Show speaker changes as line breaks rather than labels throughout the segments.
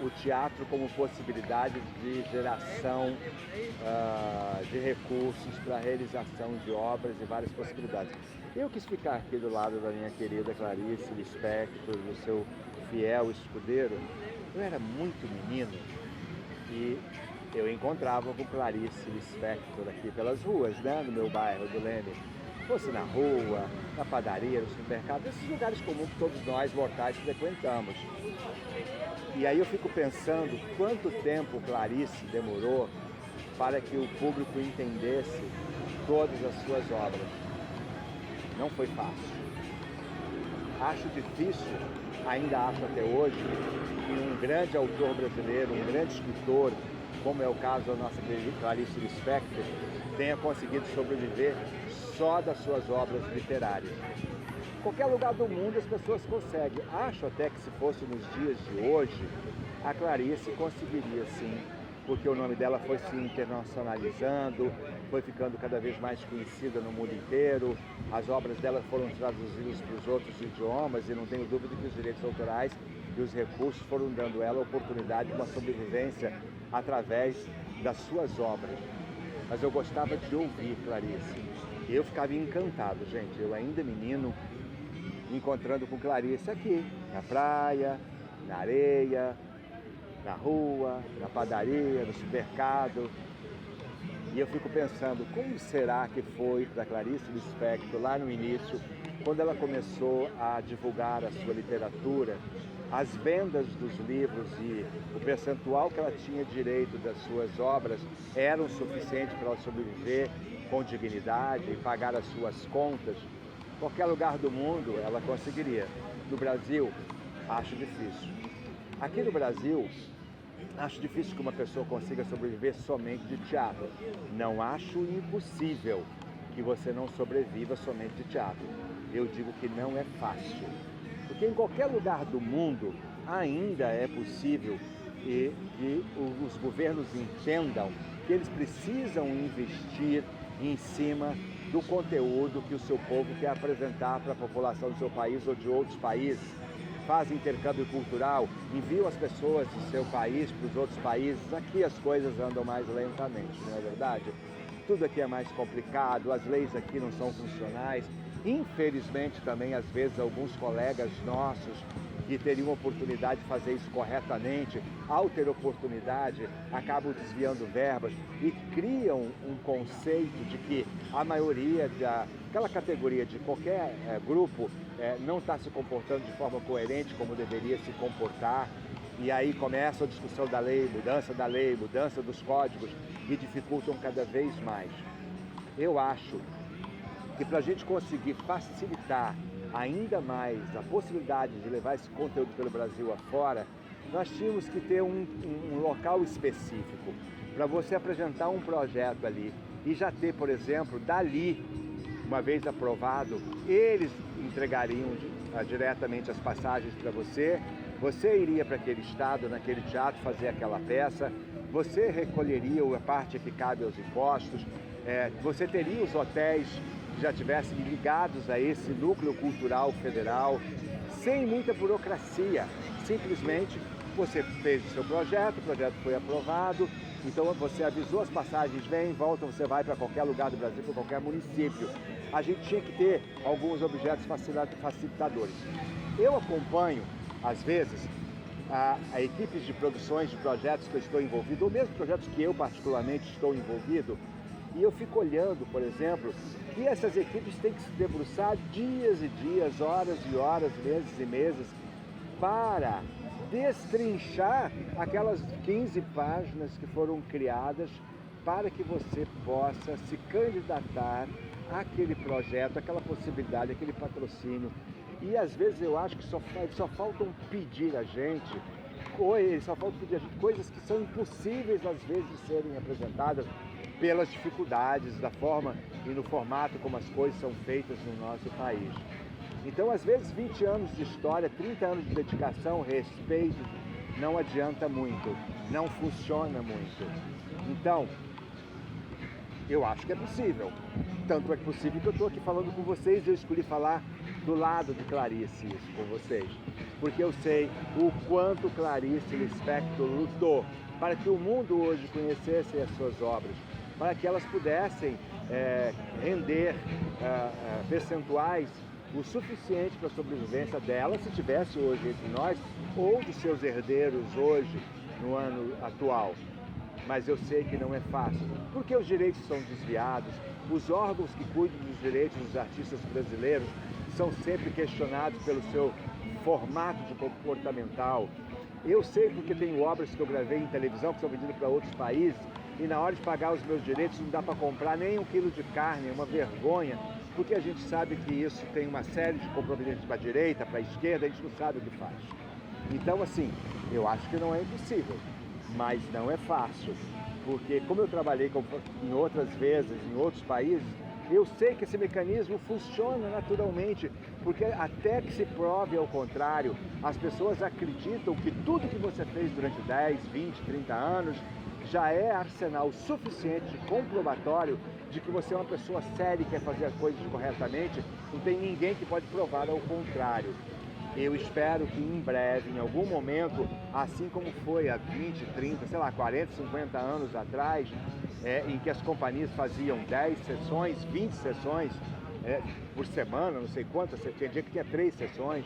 o teatro como possibilidade de geração de recursos para a realização de obras e várias possibilidades. Eu quis ficar aqui do lado da minha querida Clarice Lispector, do seu fiel escudeiro. Eu era muito menino e eu encontrava com Clarice Lispector aqui pelas ruas, né, no meu bairro do Leme. Fosse na rua, na padaria, no supermercado, esses lugares comuns que todos nós mortais frequentamos. E aí eu fico pensando quanto tempo Clarice demorou para que o público entendesse todas as suas obras. Não foi fácil. Acho difícil, ainda acho até hoje, que um grande autor brasileiro, um grande escritor, como é o caso da nossa Clarice Lispector, tenha conseguido sobreviver só das suas obras literárias. Em qualquer lugar do mundo as pessoas conseguem. Acho até que se fosse nos dias de hoje, a Clarice conseguiria sim, porque o nome dela foi se internacionalizando, foi ficando cada vez mais conhecida no mundo inteiro, as obras dela foram traduzidas para os outros idiomas e não tenho dúvida que os direitos autorais e os recursos foram dando a ela a oportunidade de uma sobrevivência através das suas obras. Mas eu gostava de ouvir Clarice. E eu ficava encantado, gente. Eu ainda menino, encontrando com Clarice aqui, na praia, na areia, na rua, na padaria, no supermercado. E eu fico pensando, como será que foi para Clarice Lispector, lá no início, quando ela começou a divulgar a sua literatura, as vendas dos livros e o percentual que ela tinha direito das suas obras eram suficientes para ela sobreviver com dignidade e pagar as suas contas. Em qualquer lugar do mundo ela conseguiria. No Brasil, acho difícil. Aqui no Brasil, acho difícil que uma pessoa consiga sobreviver somente de teatro. Não acho impossível que você não sobreviva somente de teatro. Eu digo que não é fácil. Porque em qualquer lugar do mundo ainda é possível que os governos entendam que eles precisam investir em cima do conteúdo que o seu povo quer apresentar para a população do seu país ou de outros países. Faz intercâmbio cultural, enviam as pessoas do seu país para os outros países. Aqui as coisas andam mais lentamente, não é verdade? Tudo aqui é mais complicado, as leis aqui não são funcionais. Infelizmente também, às vezes, alguns colegas nossos que teriam oportunidade de fazer isso corretamente, ao ter oportunidade, acabam desviando verbas e criam um conceito de que a maioria daquela categoria de qualquer grupo não está se comportando de forma coerente como deveria se comportar. E aí começa a discussão da lei, mudança dos códigos e dificultam cada vez mais. Eu acho que para a gente conseguir facilitar ainda mais a possibilidade de levar esse conteúdo pelo Brasil afora, nós tínhamos que ter um local específico para você apresentar um projeto ali e já ter, por exemplo, dali, uma vez aprovado, eles entregariam diretamente as passagens para você, você iria para aquele estado, naquele teatro, fazer aquela peça, você recolheria a parte que cabe aos impostos, você teria os hotéis que já estivessem ligados a esse núcleo cultural federal, sem muita burocracia. Simplesmente você fez o seu projeto, o projeto foi aprovado, então você avisou, as passagens vêm, voltam, você vai para qualquer lugar do Brasil, para qualquer município. A gente tinha que ter alguns objetos facilitadores. Eu acompanho, às vezes, a equipes de produções de projetos que eu estou envolvido, ou mesmo projetos que eu particularmente estou envolvido, e eu fico olhando, por exemplo, que essas equipes têm que se debruçar dias e dias, horas e horas, meses e meses, para destrinchar aquelas 15 páginas que foram criadas para que você possa se candidatar àquele projeto, àquela possibilidade, àquele patrocínio. E às vezes eu acho que só faltam pedir a gente coisas que são impossíveis às vezes de serem apresentadas pelas dificuldades da forma e no formato como as coisas são feitas no nosso país. Então, às vezes, 20 anos de história, 30 anos de dedicação, respeito, não adianta muito, não funciona muito. Então, Eu acho que é possível. Tanto é possível que eu estou aqui falando com vocês e eu escolhi falar do lado de Clarice isso com vocês. Porque eu sei o quanto Clarice Lispector lutou para que o mundo hoje conhecesse as suas obras, para que elas pudessem render percentuais o suficiente para a sobrevivência dela, se tivesse hoje entre nós, ou de seus herdeiros hoje, no ano atual. Mas eu sei que não é fácil, porque os direitos são desviados, os órgãos que cuidam dos direitos dos artistas brasileiros são sempre questionados pelo seu formato de comportamental. Eu sei porque tenho obras que eu gravei em televisão que são vendidas para outros países e na hora de pagar os meus direitos não dá para comprar nem 1 quilo de carne, é uma vergonha, porque a gente sabe que isso tem uma série de compromissos para a direita, para a esquerda, a gente não sabe o que faz. Então, assim, eu acho que não é impossível, mas não é fácil, porque como eu trabalhei em outras vezes, em outros países, eu sei que esse mecanismo funciona naturalmente, porque até que se prove ao contrário, as pessoas acreditam que tudo que você fez durante 10, 20, 30 anos já é arsenal suficiente, comprobatório, de que você é uma pessoa séria e quer fazer as coisas corretamente. Não tem ninguém que pode provar ao contrário. Eu espero que em breve, em algum momento, assim como foi há 20, 30, sei lá, 40, 50 anos atrás, em que as companhias faziam 10 sessões, 20 sessões por semana, não sei quantas, tinha dia que tinha 3 sessões,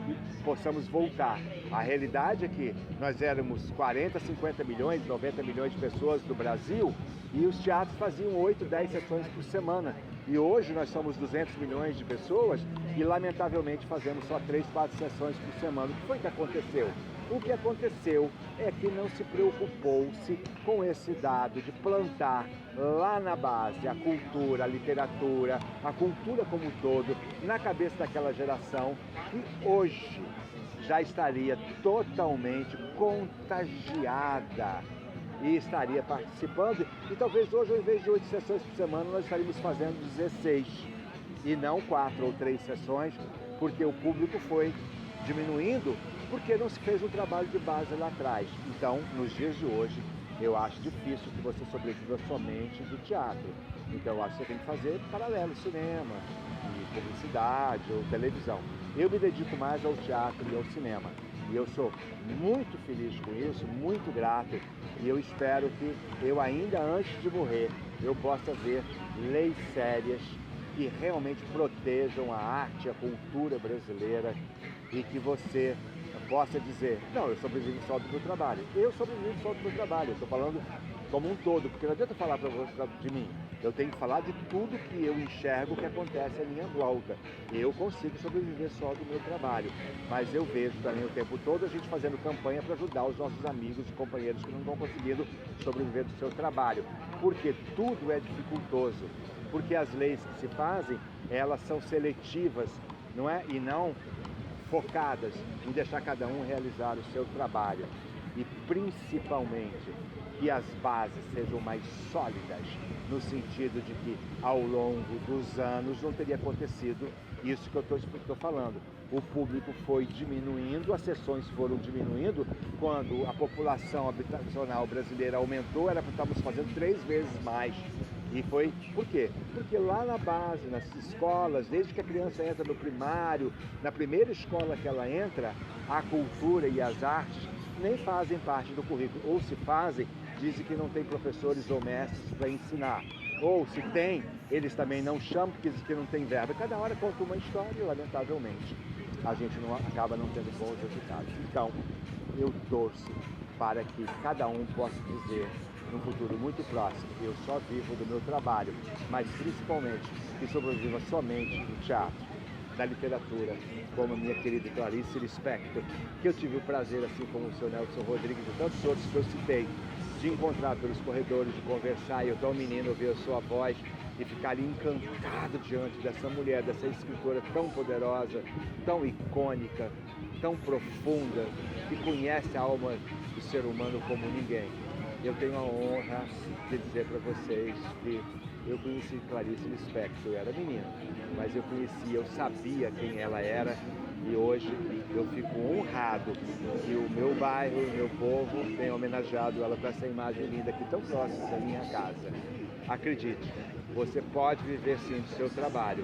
e possamos voltar. A realidade é que nós éramos 40, 50 milhões, 90 milhões de pessoas do Brasil e os teatros faziam 8, 10 sessões por semana. E hoje nós somos 200 milhões de pessoas e, lamentavelmente, fazemos só 3, 4 sessões por semana. O que foi que aconteceu? O que aconteceu é que não se preocupou-se com esse dado de plantar lá na base a cultura, a literatura, a cultura como um todo, na cabeça daquela geração que hoje já estaria totalmente contagiada e estaria participando, e talvez hoje, ao invés de 8 sessões por semana, nós estaríamos fazendo 16, e não 4 ou 3 sessões, porque o público foi diminuindo, porque não se fez um trabalho de base lá atrás. Então, nos dias de hoje, eu acho difícil que você sobreviva somente do teatro. Então, eu acho que você tem que fazer paralelo, cinema, e publicidade ou televisão. Eu me dedico mais ao teatro e ao cinema. E eu sou muito feliz com isso, muito grato. E eu espero que eu ainda antes de morrer, eu possa ver leis sérias que realmente protejam a arte, a cultura brasileira e que você possa dizer, não, eu sobrevivo só do meu trabalho. Eu sobrevivo só do meu trabalho, eu estou falando como um todo, porque não adianta falar para você de mim. Eu tenho que falar de tudo que eu enxergo que acontece à minha volta. Eu consigo sobreviver só do meu trabalho, mas eu vejo também o tempo todo a gente fazendo campanha para ajudar os nossos amigos e companheiros que não estão conseguindo sobreviver do seu trabalho, porque tudo é dificultoso, porque as leis que se fazem, elas são seletivas, não é? E não focadas em deixar cada um realizar o seu trabalho. E principalmente que as bases sejam mais sólidas, no sentido de que ao longo dos anos não teria acontecido isso que eu estou falando. O público foi diminuindo, as sessões foram diminuindo, quando a população habitacional brasileira aumentou, era para estarmos fazendo 3 vezes mais. E foi, por quê? Porque lá na base, nas escolas, desde que a criança entra no primário, na primeira escola que ela entra, a cultura e as artes nem fazem parte do currículo. Ou se fazem, dizem que não tem professores ou mestres para ensinar. Ou se tem, eles também não chamam porque dizem que não tem verba. Cada hora conta uma história e, lamentavelmente, a gente acaba não tendo bons resultados. Então, eu torço para que cada um possa dizer, num futuro muito próximo, eu só vivo do meu trabalho, mas principalmente que sobreviva somente do teatro, da literatura, como a minha querida Clarice Lispector, que eu tive o prazer, assim como o seu Nelson Rodrigues e tantos outros que eu citei, de encontrar pelos corredores, de conversar, e eu tão menino ouvir a sua voz e ficar ali encantado diante dessa mulher, dessa escritora tão poderosa, tão icônica, tão profunda, que conhece a alma do ser humano como ninguém. Eu tenho a honra de dizer para vocês que eu conheci Clarice Lispector, eu era menina, mas eu sabia quem ela era, e hoje eu fico honrado que o meu bairro, o meu povo tenha homenageado ela com essa imagem linda aqui tão próxima da minha casa. Acredite, você pode viver sim do seu trabalho,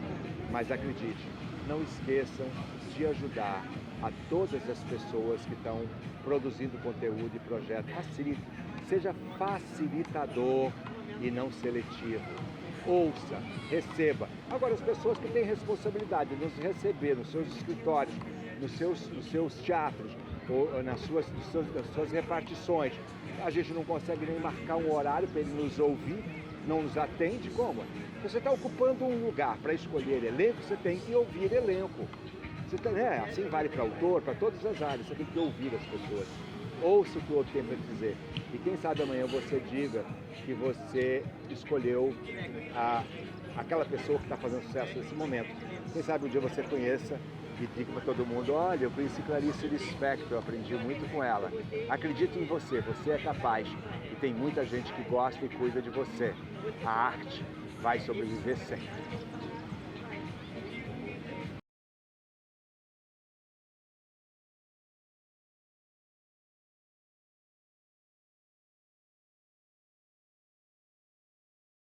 mas acredite, não esqueçam de ajudar a todas as pessoas que estão produzindo conteúdo e projeto. Facilite, seja facilitador e não seletivo. Ouça, receba. Agora, as pessoas que têm responsabilidade de nos receber nos seus escritórios, nos seus teatros, ou nas suas repartições, a gente não consegue nem marcar um horário para ele nos ouvir, não nos atende, como? Você está ocupando um lugar para escolher elenco, você tem que ouvir elenco. Assim vale para autor, para todas as áreas, você tem que ouvir as pessoas. Ouça o que o outro tem para dizer. E quem sabe amanhã você diga que você escolheu aquela pessoa que está fazendo sucesso nesse momento. Quem sabe um dia você conheça e diga para todo mundo, olha, eu conheci Clarice Lispector, eu aprendi muito com ela. Acredite em você, você é capaz. E tem muita gente que gosta e cuida de você. A arte vai sobreviver sempre.